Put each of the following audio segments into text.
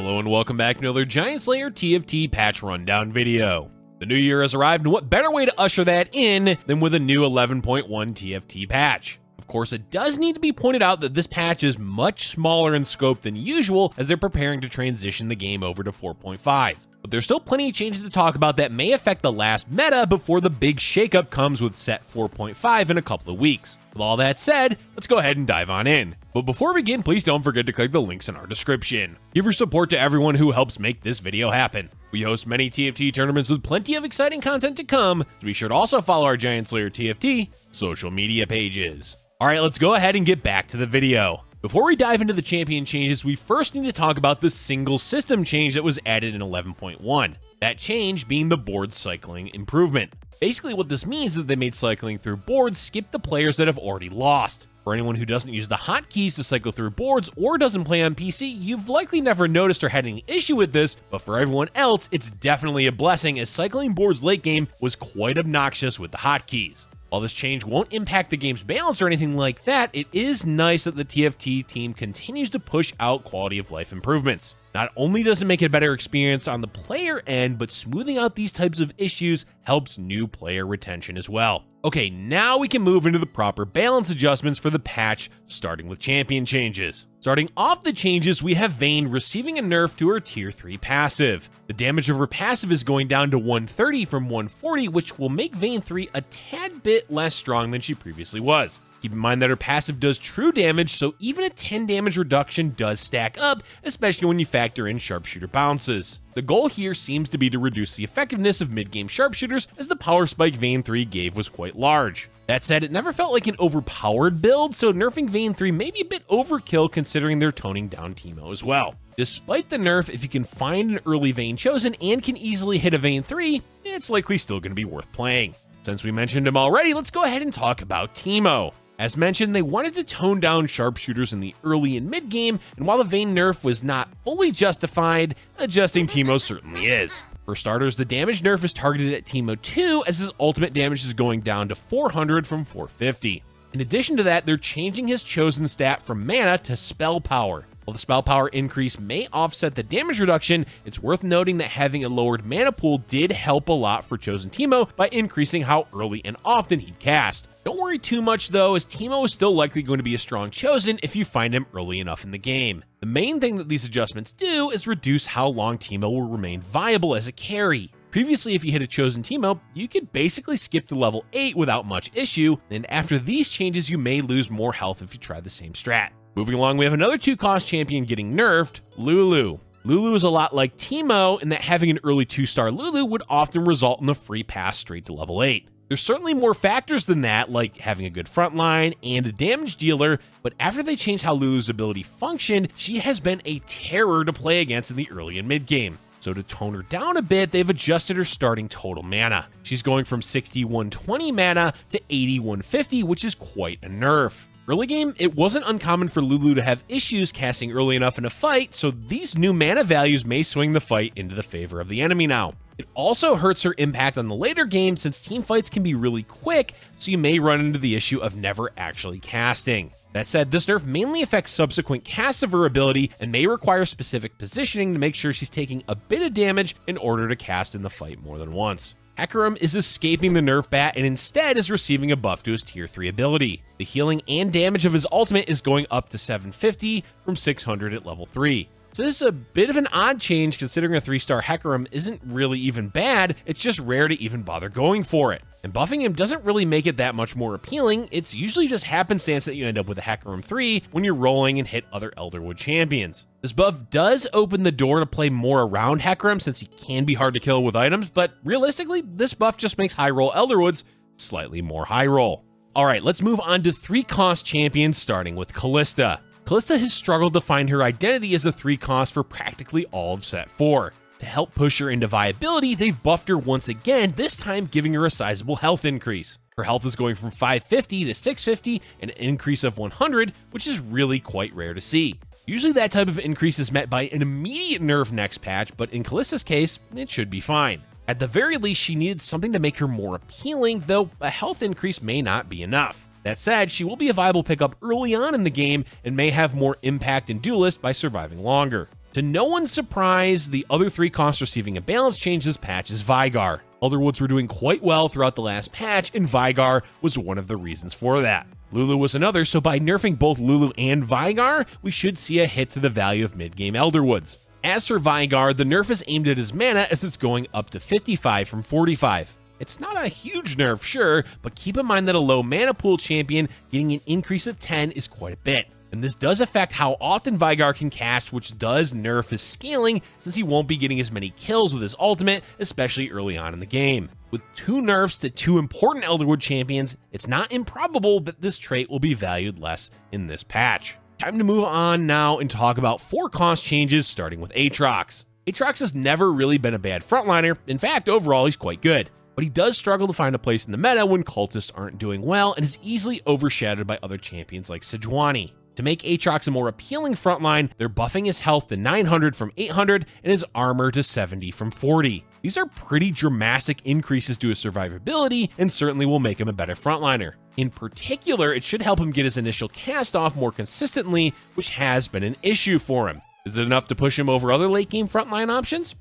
Hello and welcome back to another Giant Slayer TFT patch rundown video. The new year has arrived, and what better way to usher that in than with a new 11.1 TFT patch. Of course, it does need to be pointed out that this patch is much smaller in scope than usual as they're preparing to transition the game over to 4.5. But there's still plenty of changes to talk about that may affect the last meta before the big shakeup comes with set 4.5 in a couple of weeks. With all that said, let's go ahead and dive on in. But before we begin, please don't forget to click the links in our description. Give your support to everyone who helps make this video happen. We host many TFT tournaments with plenty of exciting content to come, so be sure to also follow our Giant Slayer TFT social media pages. Alright, let's go ahead and get back to the video. Before we dive into the champion changes, we first need to talk about the single system change that was added in 11.1. That change being the board cycling improvement. Basically what this means is that they made cycling through boards skip the players that have already lost. For anyone who doesn't use the hotkeys to cycle through boards or doesn't play on PC, you've likely never noticed or had any issue with this, but for everyone else, it's definitely a blessing as cycling boards late game was quite obnoxious with the hotkeys. While this change won't impact the game's balance or anything like that, it is nice that the TFT team continues to push out quality of life improvements. Not only does it make it a better experience on the player end, but smoothing out these types of issues helps new player retention as well. Okay, now we can move into the proper balance adjustments for the patch, starting with champion changes. Starting off the changes, we have Vayne receiving a nerf to her tier 3 passive. The damage of her passive is going down to 130 from 140, which will make Vayne 3 a tad bit less strong than she previously was. Keep in mind that her passive does true damage, so even a 10 damage reduction does stack up, especially when you factor in sharpshooter bounces. The goal here seems to be to reduce the effectiveness of mid-game sharpshooters, as the power spike Vayne 3 gave was quite large. That said, it never felt like an overpowered build, so nerfing Vayne 3 may be a bit overkill considering they're toning down Teemo as well. Despite the nerf, if you can find an early Vayne chosen and can easily hit a Vayne 3, it's likely still going to be worth playing. Since we mentioned him already, let's go ahead and talk about Teemo. As mentioned, they wanted to tone down sharpshooters in the early and mid game, and while the Vayne nerf was not fully justified, adjusting Teemo certainly is. For starters, the damage nerf is targeted at Teemo 2, as his ultimate damage is going down to 400 from 450. In addition to that, they're changing his chosen stat from mana to spell power. While the spell power increase may offset the damage reduction, it's worth noting that having a lowered mana pool did help a lot for chosen Teemo by increasing how early and often he'd cast. Don't worry too much though, as Teemo is still likely going to be a strong chosen if you find him early enough in the game. The main thing that these adjustments do is reduce how long Teemo will remain viable as a carry. Previously, if you hit a chosen Teemo, you could basically skip to level 8 without much issue, and after these changes you may lose more health if you try the same strat. Moving along, we have another 2-cost champion getting nerfed, Lulu. Lulu is a lot like Teemo in that having an early 2-star Lulu would often result in a free pass straight to level 8. There's certainly more factors than that, like having a good front line and a damage dealer, but after they changed how Lulu's ability functioned, she has been a terror to play against in the early and mid game. So to tone her down a bit, they've adjusted her starting total mana. She's going from 6120 mana to 8150, which is quite a nerf. Early game, it wasn't uncommon for Lulu to have issues casting early enough in a fight, so these new mana values may swing the fight into the favor of the enemy now. It also hurts her impact on the later game since team fights can be really quick, so you may run into the issue of never actually casting. That said, this nerf mainly affects subsequent casts of her ability and may require specific positioning to make sure she's taking a bit of damage in order to cast in the fight more than once. Hecarim is escaping the nerf bat and instead is receiving a buff to his tier 3 ability. The healing and damage of his ultimate is going up to 750 from 600 at level 3. So this is a bit of an odd change considering a 3-star Hecarim isn't really even bad, it's just rare to even bother going for it. And buffing him doesn't really make it that much more appealing, it's usually just happenstance that you end up with a Hecarim 3 when you're rolling and hit other Elderwood champions. This buff does open the door to play more around Hecarim since he can be hard to kill with items, but realistically, this buff just makes high roll Elderwoods slightly more high roll. Alright, let's move on to 3-cost champions starting with Kalista. Kalista has struggled to find her identity as a 3-cost for practically all of set 4. To help push her into viability, they've buffed her once again, this time giving her a sizable health increase. Her health is going from 550 to 650, an increase of 100, which is really quite rare to see. Usually that type of increase is met by an immediate nerf next patch, but in Kalista's case, it should be fine. At the very least, she needed something to make her more appealing, though a health increase may not be enough. That said, she will be a viable pickup early on in the game and may have more impact in Duelist by surviving longer. To no one's surprise, the other 3 costs receiving a balance change this patch is Veigar. Elderwoods were doing quite well throughout the last patch, and Veigar was one of the reasons for that. Lulu was another, so by nerfing both Lulu and Veigar, we should see a hit to the value of mid-game Elderwoods. As for Veigar, the nerf is aimed at his mana as it's going up to 55 from 45. It's not a huge nerf, sure, but keep in mind that a low mana pool champion getting an increase of 10 is quite a bit. And this does affect how often Veigar can cast, which does nerf his scaling since he won't be getting as many kills with his ultimate, especially early on in the game. With 2 nerfs to 2 important Elderwood champions, it's not improbable that this trait will be valued less in this patch. Time to move on now and talk about 4 cost changes, starting with Aatrox. Aatrox has never really been a bad frontliner. In fact, overall, he's quite good. But he does struggle to find a place in the meta when cultists aren't doing well and is easily overshadowed by other champions like Sejuani. To make Aatrox a more appealing frontline, they're buffing his health to 900 from 800 and his armor to 70 from 40. These are pretty dramatic increases to his survivability and certainly will make him a better frontliner. In particular, it should help him get his initial cast off more consistently, which has been an issue for him. Is it enough to push him over other late game frontline options?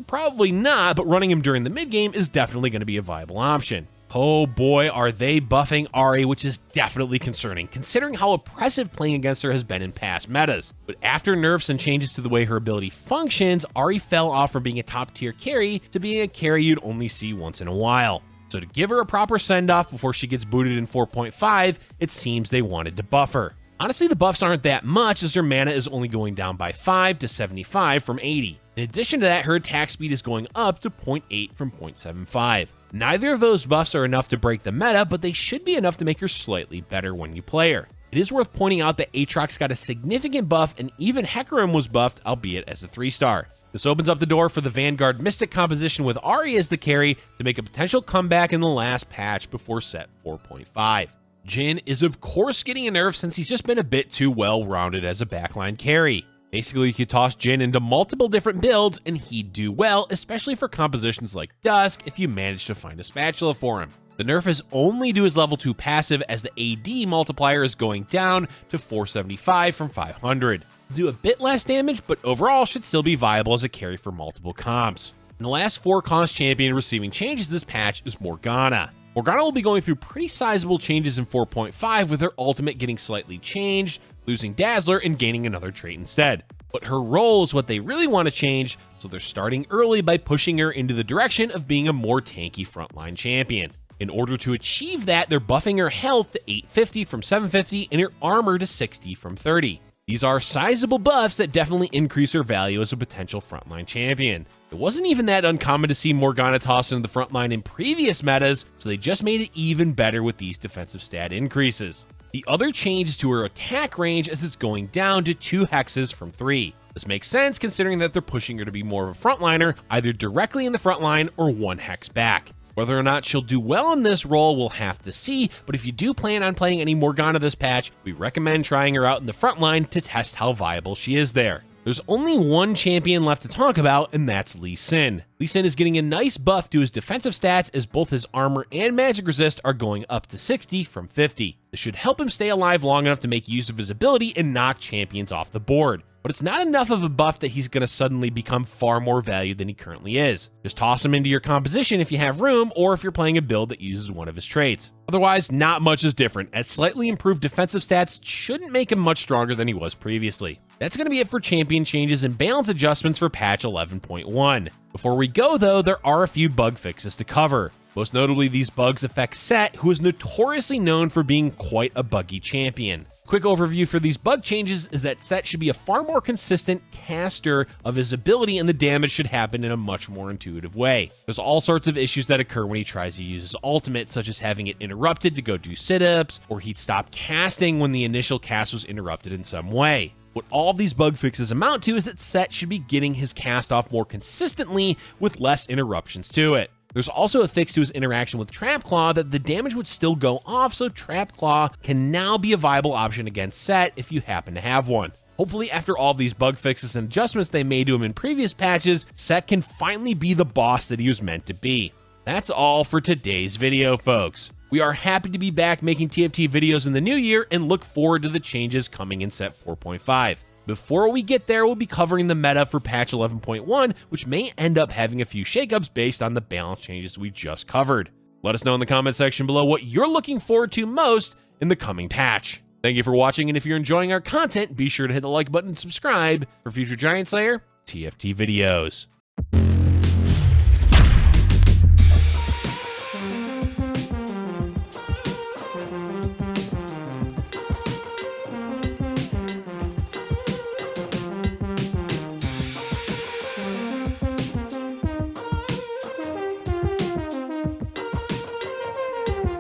Probably not, but running him during the mid game is definitely going to be a viable option. Oh boy, are they buffing Ahri, which is definitely concerning, considering how oppressive playing against her has been in past metas. But after nerfs and changes to the way her ability functions, Ahri fell off from being a top tier carry to being a carry you'd only see once in a while. So to give her a proper send-off before she gets booted in 4.5, it seems they wanted to buff her. Honestly, the buffs aren't that much as her mana is only going down by 5 to 75 from 80. In addition to that, her attack speed is going up to 0.8 from 0.75. Neither of those buffs are enough to break the meta, but they should be enough to make her slightly better when you play her. It is worth pointing out that Aatrox got a significant buff, and even Hecarim was buffed, albeit as a 3-star. This opens up the door for the Vanguard Mystic composition with Ahri as the carry to make a potential comeback in the last patch before set 4.5. Jhin is of course getting a nerf since he's just been a bit too well-rounded as a backline carry. Basically, you could toss Jhin into multiple different builds and he'd do well, especially for compositions like Dusk if you manage to find a spatula for him. The nerf is only to his level 2 passive as the AD multiplier is going down to 475 from 500. Do a bit less damage, but overall should still be viable as a carry for multiple comps. And the last 4 cost champion receiving changes this patch is Morgana. Morgana will be going through pretty sizable changes in 4.5 with her ultimate getting slightly changed, losing Dazzler and gaining another trait instead. But her role is what they really want to change, so they're starting early by pushing her into the direction of being a more tanky frontline champion. In order to achieve that, they're buffing her health to 850 from 750 and her armor to 60 from 30. These are sizable buffs that definitely increase her value as a potential frontline champion. It wasn't even that uncommon to see Morgana tossed into the frontline in previous metas, so they just made it even better with these defensive stat increases. The other change is to her attack range as it's going down to 2 hexes from 3. This makes sense considering that they're pushing her to be more of a frontliner, either directly in the front line or 1 hex back. Whether or not she'll do well in this role, we'll have to see, but if you do plan on playing any Morgana this patch, we recommend trying her out in the front line to test how viable she is there. There's only one champion left to talk about, and that's Lee Sin. Lee Sin is getting a nice buff to his defensive stats as both his armor and magic resist are going up to 60 from 50. This should help him stay alive long enough to make use of his ability and knock champions off the board. But it's not enough of a buff that he's going to suddenly become far more valued than he currently is. Just toss him into your composition if you have room, or if you're playing a build that uses one of his traits. Otherwise, not much is different, as slightly improved defensive stats shouldn't make him much stronger than he was previously. That's going to be it for champion changes and balance adjustments for patch 11.1. Before we go though, there are a few bug fixes to cover. Most notably, these bugs affect Set, who is notoriously known for being quite a buggy champion. Quick overview for these bug changes is that Set should be a far more consistent caster of his ability, and the damage should happen in a much more intuitive way. There's all sorts of issues that occur when he tries to use his ultimate, such as having it interrupted to go do sit-ups, or he'd stop casting when the initial cast was interrupted in some way. What all these bug fixes amount to is that Set should be getting his cast off more consistently with less interruptions to it. There's also a fix to his interaction with Trap Claw that the damage would still go off, so Trap Claw can now be a viable option against Set if you happen to have one. Hopefully, after all these bug fixes and adjustments they made to him in previous patches, Set can finally be the boss that he was meant to be. That's all for today's video, folks. We are happy to be back making TFT videos in the new year and look forward to the changes coming in set 4.5. Before we get there, we'll be covering the meta for patch 11.1, which may end up having a few shakeups based on the balance changes we just covered. Let us know in the comment section below what you're looking forward to most in the coming patch. Thank you for watching, and if you're enjoying our content, be sure to hit the like button and subscribe for future Giant Slayer TFT videos.